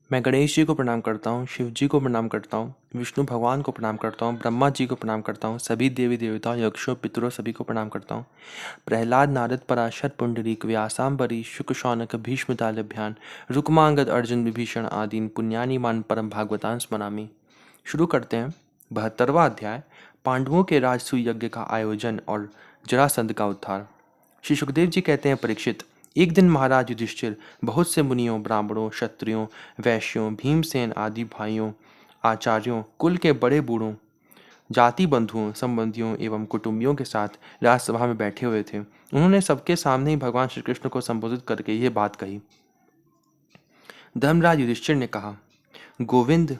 मैं गणेश जी को प्रणाम करता हूँ, शिव जी को प्रणाम करता हूँ, विष्णु भगवान को प्रणाम करता हूँ, ब्रह्मा जी को प्रणाम करता हूँ, सभी देवी देवताओं, यक्षों, पितरों सभी को प्रणाम करता हूँ। प्रहलाद, नारद, पराशर, पुंडरीक, व्यासाम्बरी, शुक, शौनक, भीष्म, दाल्यभ्यान, रुक्मांगद, अर्जुन, विभीषण आदीन पुण्यानि मान परम भागवतान स्मरामि। शुरू करते हैं। 72वां अध्याय, पांडवों के राजसूय यज्ञ का आयोजन और जरासंध का उद्धार। श्री सुखदेव जी कहते हैं, परीक्षित, एक दिन महाराज युधिष्ठिर बहुत से मुनियों, ब्राह्मणों, क्षत्रियों, वैश्यों, भीमसेन आदि भाइयों, आचार्यों, कुल के बड़े बूढ़ों, जाति बंधुओं, संबंधियों एवं कुटुंबियों के साथ राजसभा में बैठे हुए थे। उन्होंने सबके सामने ही भगवान श्री कृष्ण को संबोधित करके ये बात कही। धर्मराज युधिष्ठिर ने कहा, गोविंद,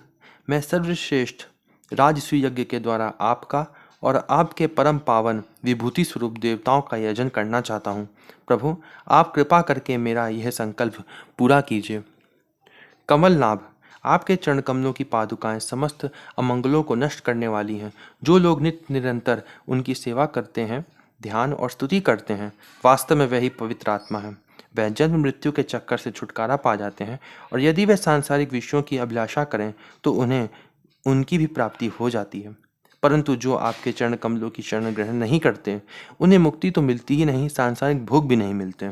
मैं सर्वश्रेष्ठ राजसूय यज्ञ के द्वारा आपका और आपके परम पावन विभूति स्वरूप देवताओं का यजन करना चाहता हूँ। प्रभु, आप कृपा करके मेरा यह संकल्प पूरा कीजिए। कमल नाभ, आपके चरण कमलों की पादुकाएं समस्त अमंगलों को नष्ट करने वाली हैं। जो लोग नित्य निरंतर उनकी सेवा करते हैं, ध्यान और स्तुति करते हैं, वास्तव में वही पवित्र आत्मा है। वह जन्म मृत्यु के चक्कर से छुटकारा पा जाते हैं, और यदि वे सांसारिक विषयों की अभिलाषा करें तो उन्हें उनकी भी प्राप्ति हो जाती है। परंतु जो आपके चरण कमलों की शरण ग्रहण नहीं करते, उन्हें मुक्ति तो मिलती ही नहीं, सांसारिक भोग भी नहीं मिलते।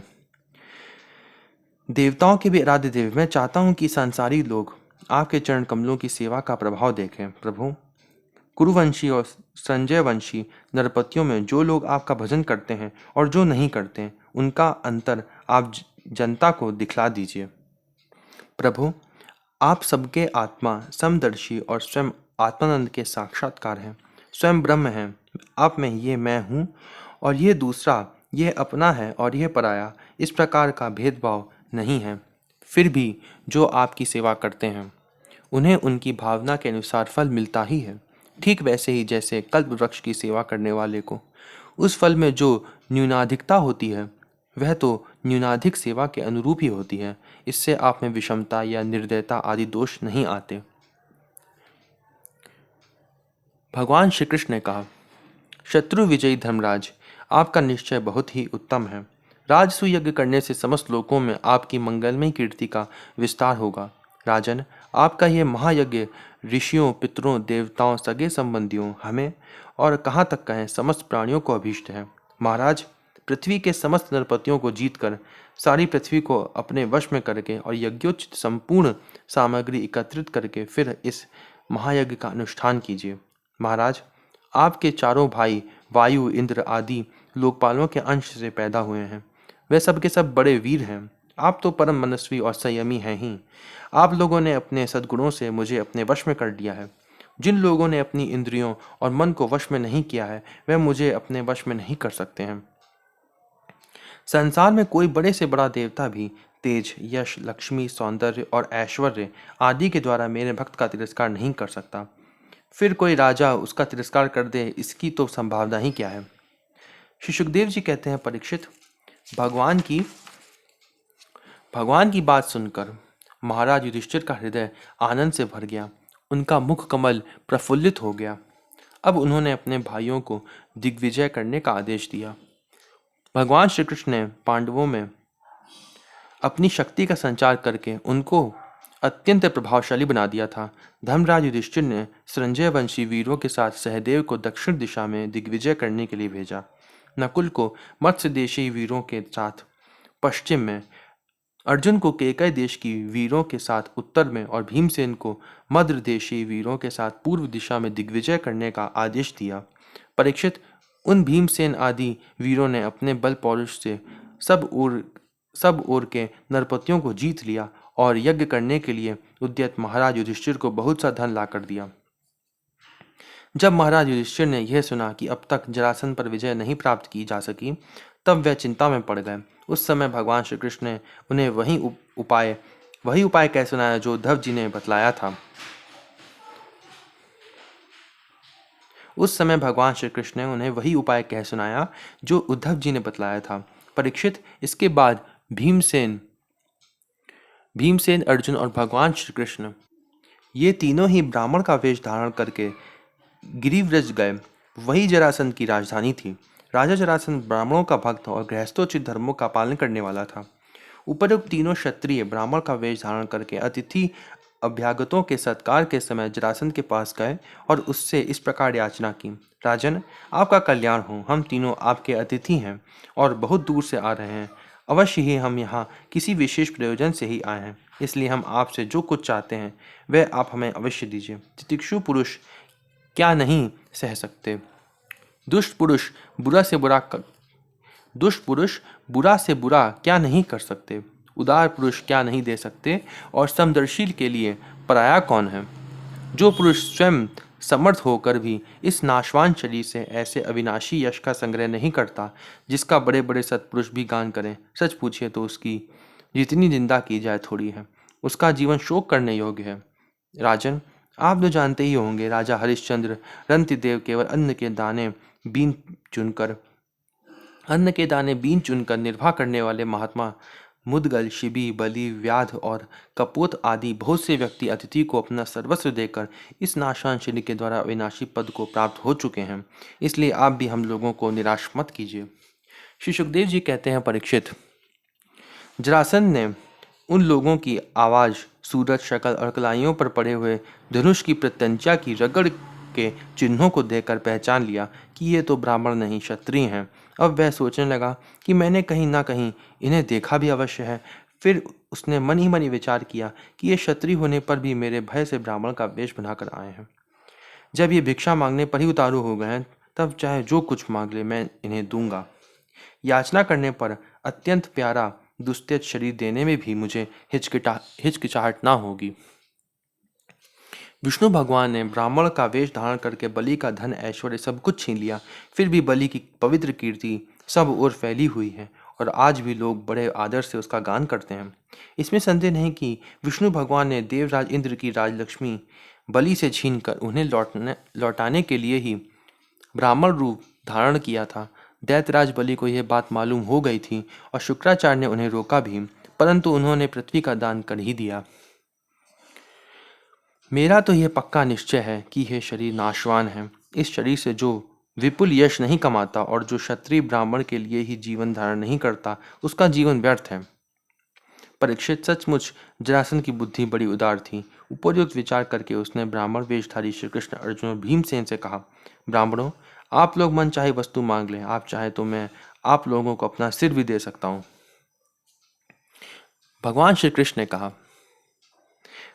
देवताओं के भी आराध्य देव, मैं चाहता हूँ कि सांसारिक लोग आपके चरण कमलों की सेवा का प्रभाव देखें। प्रभु, कुरुवंशी और संजय वंशी नरपतियों में जो लोग आपका भजन करते हैं और जो नहीं करते, उनका अंतर आप जनता को दिखला दीजिए। प्रभु, आप सबके आत्मा, समदर्शी और स्वयं आत्मानंद के साक्षात्कार हैं। स्वयं ब्रह्म हैं। आप में ये मैं हूँ और ये दूसरा, ये अपना है और यह पराया, इस प्रकार का भेदभाव नहीं है। फिर भी जो आपकी सेवा करते हैं, उन्हें उनकी भावना के अनुसार फल मिलता ही है। ठीक वैसे ही जैसे कल्प वृक्ष की सेवा करने वाले को उस फल में जो न्यूनाधिकता होती है, वह तो न्यूनाधिक सेवा के अनुरूप ही होती है। इससे आप में विषमता या निर्दयता आदि दोष नहीं आते। भगवान श्री कृष्ण ने कहा, शत्रु विजयी धर्मराज, आपका निश्चय बहुत ही उत्तम है। राजसूय यज्ञ करने से समस्त लोकों में आपकी मंगलमय कीर्ति का विस्तार होगा। राजन, आपका यह महायज्ञ ऋषियों, पितरों, देवताओं, सगे संबंधियों, हमें और कहाँ तक कहें समस्त प्राणियों को अभीष्ट है। महाराज, पृथ्वी के समस्त नरपतियों को जीतकर, सारी पृथ्वी को अपने वश में करके और यज्ञोचित संपूर्ण सामग्री एकत्रित करके फिर इस महायज्ञ का अनुष्ठान कीजिए। महाराज, आपके चारों भाई वायु, इंद्र आदि लोकपालों के अंश से पैदा हुए हैं। वे सब के सब बड़े वीर हैं। आप तो परम मनस्वी और संयमी हैं ही। आप लोगों ने अपने सद्गुणों से मुझे अपने वश में कर लिया है। जिन लोगों ने अपनी इंद्रियों और मन को वश में नहीं किया है, वे मुझे अपने वश में नहीं कर सकते हैं। संसार में कोई बड़े से बड़ा देवता भी तेज, यश, लक्ष्मी, सौंदर्य और ऐश्वर्य आदि के द्वारा मेरे भक्त का तिरस्कार नहीं कर सकता। फिर कोई राजा उसका तिरस्कार कर दे, इसकी तो संभावना ही क्या है। श्री सुखदेव जी कहते हैं, परीक्षित, भगवान की भगवान की बात सुनकर महाराज युधिष्ठिर का हृदय आनंद से भर गया। उनका मुख कमल प्रफुल्लित हो गया। अब उन्होंने अपने भाइयों को दिग्विजय करने का आदेश दिया। भगवान श्री कृष्ण ने पांडवों में अपनी शक्ति का संचार करके उनको अत्यंत प्रभावशाली बना दिया था। धर्मराज युधिष्ठिर ने संजय वंशी वीरों के साथ सहदेव को दक्षिण दिशा में दिग्विजय करने के लिए भेजा। नकुल को मत्स्य देशी वीरों के साथ पश्चिम में, अर्जुन को केकय देश की वीरों के साथ उत्तर में और भीमसेन को मद्र देशी वीरों के साथ पूर्व दिशा में दिग्विजय करने का आदेश दिया। परीक्षित, उन भीमसेन आदि वीरों ने अपने बल पौरुष से सब ओर के नरपतियों को जीत लिया और यज्ञ करने के लिए उद्यत महाराज युधिष्ठिर को बहुत सा धन ला कर दिया। जब महाराज युधिष्ठिर ने यह सुना कि अब तक जरासंध पर विजय नहीं प्राप्त की जा सकी, तब वह चिंता में पड़ गए। उस समय भगवान श्री कृष्ण ने उन्हें वही उपाय कह सुनाया जो उद्धव जी ने बतलाया था। उस समय भगवान श्री कृष्ण ने उन्हें वही उपाय कह सुनाया जो उद्धव जी ने बतलाया था। परीक्षित, इसके बाद भीमसेन, अर्जुन और भगवान श्री कृष्ण ये तीनों ही ब्राह्मण का वेश धारण करके गिरिव्रज गए। वही जरासंध की राजधानी थी। राजा जरासंध ब्राह्मणों का भक्त और गृहस्थोचित धर्मों का पालन करने वाला था। उपरोक्त तीनों क्षत्रिय ब्राह्मण का वेश धारण करके अतिथि अभ्यागतों के सत्कार के समय जरासंध के पास गए और उससे इस प्रकार याचना की, राजन, आपका कल्याण हो। हम तीनों आपके अतिथि हैं और बहुत दूर से आ रहे हैं। अवश्य ही हम यहाँ किसी विशेष प्रयोजन से ही आए हैं, इसलिए हम आपसे जो कुछ चाहते हैं वह आप हमें अवश्य दीजिए। तितिक्षु पुरुष क्या नहीं सह सकते, दुष्ट पुरुष बुरा से बुरा दुष्ट पुरुष बुरा से बुरा क्या नहीं कर सकते, उदार पुरुष क्या नहीं दे सकते, और समदर्शी के लिए पराया कौन है। जो पुरुष स्वयं समर्थ होकर भी इस नाशवान शरीर से ऐसे अविनाशी यश का संग्रह नहीं करता जिसका बड़े बड़े सत्पुरुष भी गान करें, सच पूछिए तो उसकी जितनी निंदा की जाए थोड़ी है। उसका जीवन शोक करने योग्य है। राजन, आप तो जानते ही होंगे, राजा हरिश्चंद्र रंतिदेव केवल अन्न के दाने बीन चुनकर निर्वाह करने वाले महात्मा मुदगल, शिबी, बलि, व्याध और कपोत आदि बहुत से व्यक्ति अतिथि को अपना सर्वस्व देकर इस नाशान शरीर के द्वारा अविनाशी पद को प्राप्त हो चुके हैं। इसलिए आप भी हम लोगों को निराश मत कीजिए। श्री सुखदेव जी कहते हैं, परीक्षित, जरासंध ने उन लोगों की आवाज, सूरत, शक्ल और कलाइयों पर पड़े हुए धनुष की प्रत्यंचा की रगड़ के चिन्हों को देखकर पहचान लिया कि ये तो ब्राह्मण नहीं क्षत्रिय हैं। अब वह सोचने लगा कि मैंने कहीं ना कहीं इन्हें देखा भी अवश्य है। फिर उसने मन ही मन ही विचार किया कि ये क्षत्रिय होने पर भी मेरे भय से ब्राह्मण का वेश बनाकर आए हैं। जब ये भिक्षा मांगने पर ही उतारू हो गए हैं, तब चाहे जो कुछ मांग ले मैं इन्हें दूंगा। याचना करने पर अत्यंत प्यारा दुस्त्यज शरीर देने में भी मुझे हिचकिचाहट ना होगी। विष्णु भगवान ने ब्राह्मण का वेश धारण करके बलि का धन, ऐश्वर्य सब कुछ छीन लिया। फिर भी बलि की पवित्र कीर्ति सब ओर फैली हुई है और आज भी लोग बड़े आदर से उसका गान करते हैं। इसमें संदेह नहीं कि विष्णु भगवान ने देवराज इंद्र की राजलक्ष्मी बलि से छीनकर उन्हें लौटाने के लिए ही ब्राह्मण रूप धारण किया था। दैत्यराज बलि को यह बात मालूम हो गई थी और शुक्राचार्य ने उन्हें रोका भी, परंतु उन्होंने पृथ्वी का दान कर ही दिया। मेरा तो यह पक्का निश्चय है कि यह शरीर नाशवान है। इस शरीर से जो विपुल यश नहीं कमाता और जो क्षत्रिय ब्राह्मण के लिए ही जीवन धारण नहीं करता, उसका जीवन व्यर्थ है। परीक्षित, सचमुच जरासंध की बुद्धि बड़ी उदार थी। उपयुक्त विचार करके उसने ब्राह्मण वेशधारी श्री कृष्ण, अर्जुन और भीमसेन से कहा, ब्राह्मणों, आप लोग मन चाहे वस्तु मांग लें। आप चाहे तो मैं आप लोगों को अपना सिर भी दे सकता हूं। भगवान श्री कृष्ण ने कहा,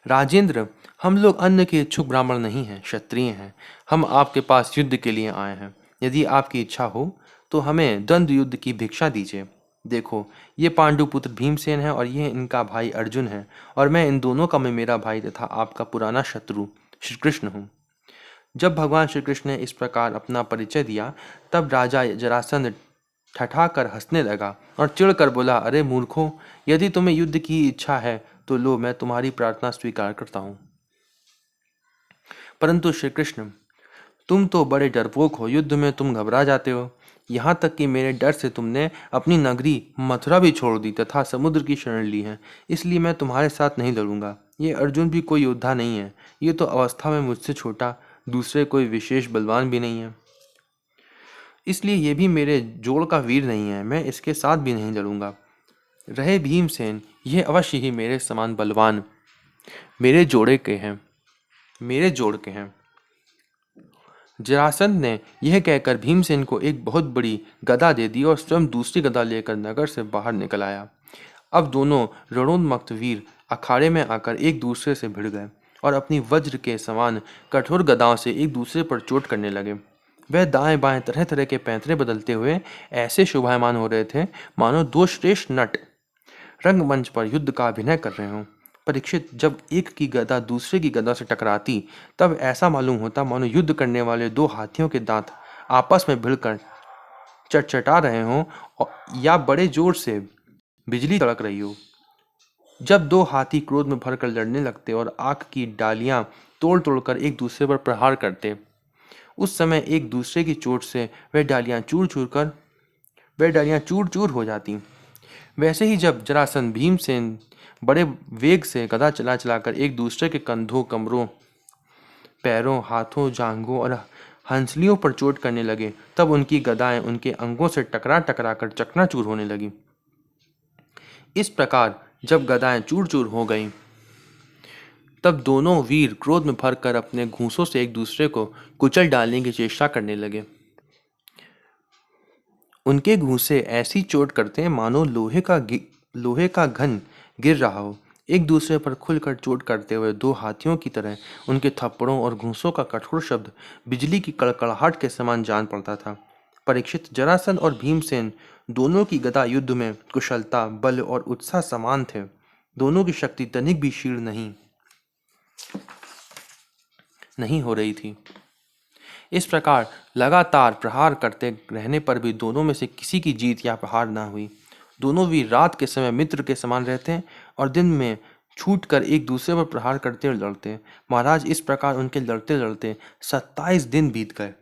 राजेंद्र, हम लोग अन्न के इच्छुक ब्राह्मण नहीं हैं, क्षत्रिय हैं। हम आपके पास युद्ध के लिए आए हैं। यदि आपकी इच्छा हो तो हमें द्वंद्व युद्ध की भिक्षा दीजिए। देखो, ये पांडुपुत्र भीमसेन है और ये इनका भाई अर्जुन है, और मैं इन दोनों का मैं मेरा भाई तथा आपका पुराना शत्रु श्री कृष्ण हूँ। जब भगवान श्री कृष्ण ने इस प्रकार अपना परिचय दिया, तब राजा जरासंध ठठाकर हंसने लगा और चिढ़कर बोला, अरे मूर्खों, यदि तुम्हें युद्ध की इच्छा है तो लो, मैं तुम्हारी प्रार्थना स्वीकार करता हूँ। परंतु श्री कृष्ण, तुम तो बड़े डरपोक हो। युद्ध में तुम घबरा जाते हो। यहाँ तक कि मेरे डर से तुमने अपनी नगरी मथुरा भी छोड़ दी तथा समुद्र की शरण ली है। इसलिए मैं तुम्हारे साथ नहीं लड़ूंगा। ये अर्जुन भी कोई योद्धा नहीं है। ये तो अवस्था में मुझसे छोटा, दूसरे कोई विशेष बलवान भी नहीं है। इसलिए ये भी मेरे जोड़ का वीर नहीं है। मैं इसके साथ भी नहीं लड़ूंगा। रहे भीमसेन, यह अवश्य ही मेरे समान बलवान मेरे जोड़ के हैं। जरासंध ने यह कहकर भीमसेन को एक बहुत बड़ी गदा दे दी और स्वयं दूसरी गदा लेकर नगर से बाहर निकल आया। अब दोनों रणोन्मत्त वीर अखाड़े में आकर एक दूसरे से भिड़ गए और अपनी वज्र के समान कठोर गदाओं से एक दूसरे पर चोट करने लगे। वह दाएं बाएं तरह तरह के पैंतरे बदलते हुए ऐसे शोभायमान हो रहे थे मानो दो श्रेष्ठ नट रंगमंच पर युद्ध का अभिनय कर रहे हों। परीक्षित, जब एक की गदा दूसरे की गदा से टकराती, तब ऐसा मालूम होता मानो युद्ध करने वाले दो हाथियों के दांत आपस में भिड़कर चटचटा रहे हों या बड़े जोर से बिजली तड़क रही हो। जब दो हाथी क्रोध में भरकर लड़ने लगते और आग की डालियां तोड़ तोड़कर एक दूसरे पर प्रहार करते, उस समय एक दूसरे की चोट से वह डालियां चूर चूर हो जाती। वैसे ही जब जरासंध भीमसेन बड़े वेग से गदा चला चलाकर एक दूसरे के कंधों, कमरों, पैरों, हाथों, जांघों और हंसलियों पर चोट करने लगे, तब उनकी गदाएं उनके अंगों से टकरा टकरा कर चकनाचूर होने लगी। इस प्रकार जब गदाएं चूर चूर हो गईं, तब दोनों वीर क्रोध में भरकर अपने घूंसों से एक दूसरे को कुचल डालने की चेष्टा करने लगे। उनके घूंसे ऐसी चोट करते हैं मानो लोहे का घन गिर रहा हो। एक दूसरे पर खुलकर चोट करते हुए दो हाथियों की तरह उनके थप्पड़ों और घूंसों का कठोर शब्द बिजली की कड़कड़ाहट के समान जान पड़ता था। परीक्षित, जरासंध और भीमसेन दोनों की गदा युद्ध में कुशलता, बल और उत्साह समान थे। दोनों की शक्ति तनिक भी क्षीण नहीं हो रही थी। इस प्रकार लगातार प्रहार करते रहने पर भी दोनों में से किसी की जीत या हार न हुई। दोनों वीर रात के समय मित्र के समान रहते हैं और दिन में छूटकर एक दूसरे पर प्रहार करते और लड़ते हैं। महाराज, इस प्रकार उनके लड़ते लड़ते 27 दिन बीत गए।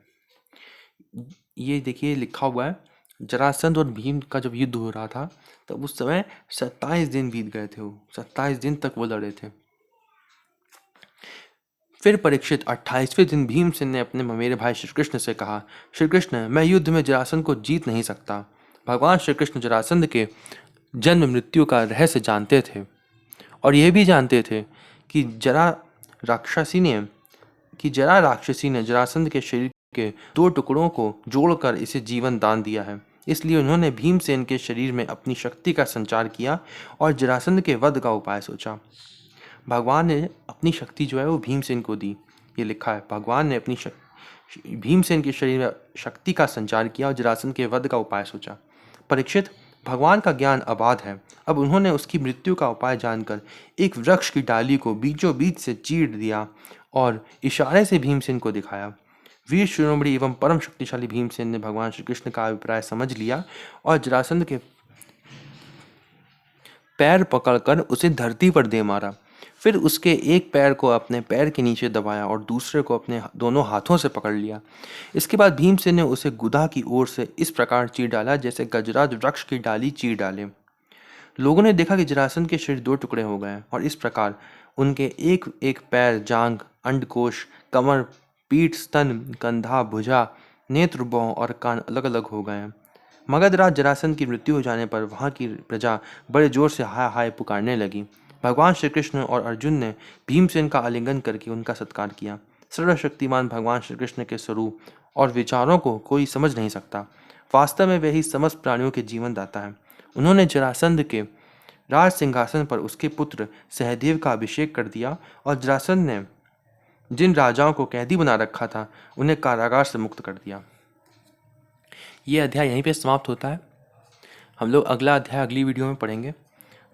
ये देखिए लिखा हुआ है, जरासंध और भीम का जब युद्ध हो रहा था तब उस समय 27 दिन बीत गए थे। वो 27 दिन तक वो लड़े थे। फिर परीक्षित 28वें दिन भीमसेन ने अपने ममेरे भाई श्री कृष्ण से कहा, श्री कृष्ण, मैं युद्ध में जरासंध को जीत नहीं सकता। भगवान श्री कृष्ण जरासंध के जन्म मृत्यु का रहस्य जानते थे और यह भी जानते थे कि जरा राक्षसी ने जरासंध के शरीर के 2 टुकड़ों को जोड़कर इसे जीवन दान दिया है। इसलिए उन्होंने भीमसेन के शरीर में अपनी शक्ति का संचार किया और जरासंध के वध का उपाय सोचा। भगवान ने अपनी शक्ति जो है वो भीमसेन को दी। ये लिखा है, भगवान ने अपनी भीमसेन के शरीर में शक्ति का संचार किया और जरासंध के वध का उपाय सोचा। परीक्षित, भगवान का ज्ञान अबाध है। अब उन्होंने उसकी मृत्यु का उपाय जानकर एक वृक्ष की डाली को बीचों बीच से चीर दिया और इशारे से भीमसेन को दिखाया। वीर शिरोमणि एवं परम शक्तिशाली भीमसेन ने भगवान श्री कृष्ण का अभिप्राय समझ लिया और जरासंध के पैर पकड़कर उसे धरती पर दे मारा। फिर उसके एक पैर को अपने पैर के नीचे दबाया और दूसरे को अपने दोनों हाथों से पकड़ लिया। इसके बाद भीमसेन ने उसे गुदा की ओर से इस प्रकार चीर डाला जैसे गजराज वृक्ष की डाली चीर डाले। लोगों ने देखा कि जरासंध के शरीर 2 टुकड़े हो गए और इस प्रकार उनके एक एक पैर, जांघ, अंडकोश, कमर, पीठ, स्तन, कंधा, भुजा, नेत्र, भौं और कान अलग अलग हो गए हैं। मगधराज जरासंध की मृत्यु हो जाने पर वहां की प्रजा बड़े जोर से हाय हाय पुकारने लगी। भगवान श्री कृष्ण और अर्जुन ने भीमसेन का आलिंगन करके उनका सत्कार किया। सर्वशक्तिमान भगवान श्री कृष्ण के स्वरूप और विचारों को कोई समझ नहीं सकता। वास्तव में वे ही समस्त प्राणियों के जीवन दाता है। उन्होंने जरासंध के राज सिंहासन पर उसके पुत्र सहदेव का अभिषेक कर दिया और जरासंध ने जिन राजाओं को कैदी बना रखा था उन्हें कारागार से मुक्त कर दिया। ये अध्याय यहीं पे समाप्त होता है। हम लोग अगला अध्याय अगली वीडियो में पढ़ेंगे।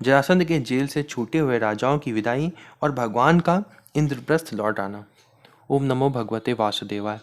जरासंध के जेल से छूटे हुए राजाओं की विदाई और भगवान का इंद्रप्रस्थ लौट आना। ओम नमो भगवते वासुदेवाय।